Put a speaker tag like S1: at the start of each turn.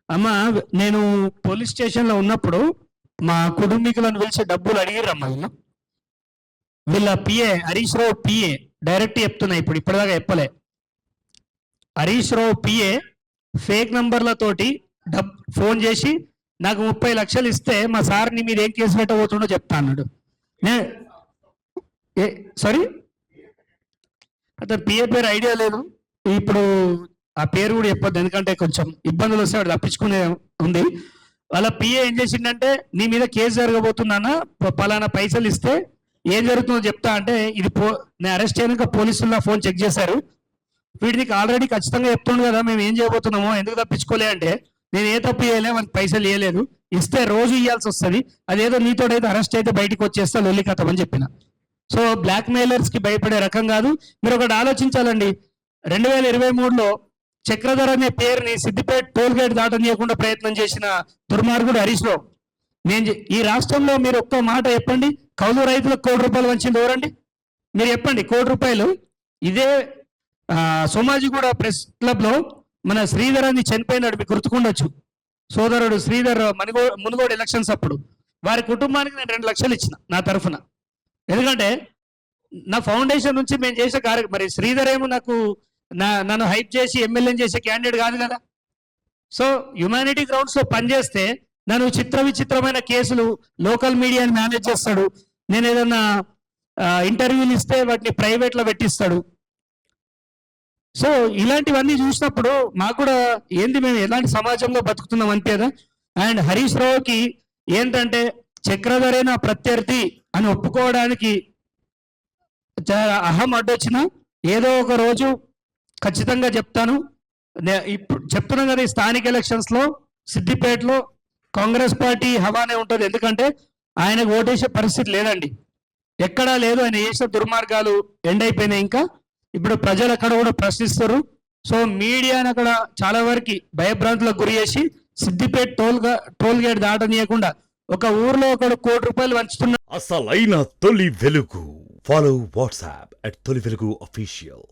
S1: అమ్మ, నేను పోలీస్ స్టేషన్లో ఉన్నప్పుడు మా కుటుంబీకులను పిలిచి డబ్బులు అడిగిరమ్మా. వీళ్ళ PA Harish Rao PA direct చెప్తున్నా, ఇప్పటిదాకా చెప్పలే. Harish Rao PA fake నంబర్లతోటి phone చేసి నాకు 30 లక్షలు ఇస్తే మా సార్ని మీరు ఏం కేసు పెట్టబోతుండో చెప్తా అన్నాడు. సారీ, అతను పిఏ పేరు ఐడియా లేదు. ఇప్పుడు ఆ పేరు కూడా చెప్పొద్దు, ఎందుకంటే కొంచెం ఇబ్బందులు వస్తే వాడు తప్పించుకునే ఉంది. వాళ్ళ పిఏ ఏం చేసిందంటే, నీ మీద కేసు జరగబోతున్నానా, పలానా పైసలు ఇస్తే ఏం జరుగుతుందో చెప్తా అంటే, ఇది నేను అరెస్ట్ అయినాక పోలీసులు ఫోన్ చెక్ చేశారు. వీడికి ఆల్రెడీ ఖచ్చితంగా చెప్తుండు కదా మేము ఏం చేయబోతున్నామో, ఎందుకు తప్పించుకోలే అంటే, నేను ఏ తప్పు చేయలే, మనకి పైసలు ఇవ్వలేదు, ఇస్తే రోజు ఇవ్వాల్సి వస్తుంది, అదేదో నీతోడైతే అరెస్ట్ అయితే బయటకు వచ్చేస్తా లొల్లి కథం అని చెప్పిన. సో బ్లాక్ మెయిలర్స్ కి భయపడే రకం కాదు. మీరు ఒకటి ఆలోచించాలండి, 2023లో చక్రధర్ అనే పేరుని సిద్దిపేట టోల్ గేట్ దాటనీయకుండా ప్రయత్నం చేసిన దుర్మార్గుడు హరీష్ రావు. ఈ రాష్ట్రంలో మీరు ఒక్క మాట చెప్పండి, కౌలు రైతులకు ₹1,00,00,000 వంచింది ఎవరండి? మీరు చెప్పండి. ₹1,00,00,000 ఇదే సోమాజిగూడ ప్రెస్ క్లబ్ లో మన శ్రీధర్ అని చనిపోయినాడు, మీకు గుర్తుకుండొచ్చు. సోదరుడు శ్రీధర్ మునుగోడు ఎలక్షన్స్ అప్పుడు వారి కుటుంబానికి నేను 2 లక్షలు ఇచ్చిన నా తరఫున. ఎందుకంటే నా ఫౌండేషన్ నుంచి మేము చేసే మరి శ్రీధర్ ఏమో నన్ను హైప్ చేసి ఎమ్మెల్యేని చేసే క్యాండిడేట్ కాదు కదా. సో హ్యుమానిటీ గ్రౌండ్స్ లో పనిచేస్తే నన్ను విచిత్రమైన కేసులు లోకల్ మీడియాని మేనేజ్ చేస్తాడు. నేను ఏదన్నా ఇంటర్వ్యూలు ఇస్తే వాటిని ప్రైవేట్లో పెట్టిస్తాడు. సో ఇలాంటివన్నీ చూసినప్పుడు మాకు కూడా ఏంది, మేము ఎలాంటి సమాజంలో బతుకుతున్నాం అనిపేదా. అండ్ హరీష్ రావుకి ఏంటంటే చక్రధరే నా ప్రత్యర్థి అని ఒప్పుకోవడానికి అహం అడ్డొచ్చిన ఏదో ఒక రోజు ఖచ్చితంగా చెప్తాను. ఇప్పుడు చెప్తున్నాం కదా, ఈ స్థానిక ఎలక్షన్స్ లో సిద్దిపేటలో కాంగ్రెస్ పార్టీ హవానే ఉంటుంది. ఎందుకంటే ఆయనకు ఓటేసే పరిస్థితి లేదండి, ఎక్కడా లేదు. ఆయన చేసిన దుర్మార్గాలు ఎండ్ అయిపోయినాయి. ఇంకా ఇప్పుడు ప్రజలు అక్కడ కూడా ప్రశ్నిస్తారు. సో మీడియాని అక్కడ చాలా వరకు భయభ్రాంతులకు గురి చేసి సిద్దిపేట టోల్ గేట్ దాటనీయకుండా ఒక ఊర్లో ఒక ₹1,00,00,000 వంచుతున్నారు.
S2: అసలైన తొలి వెలుగు. ఫాలో వాట్సాప్ @తొలి వెలుగు official.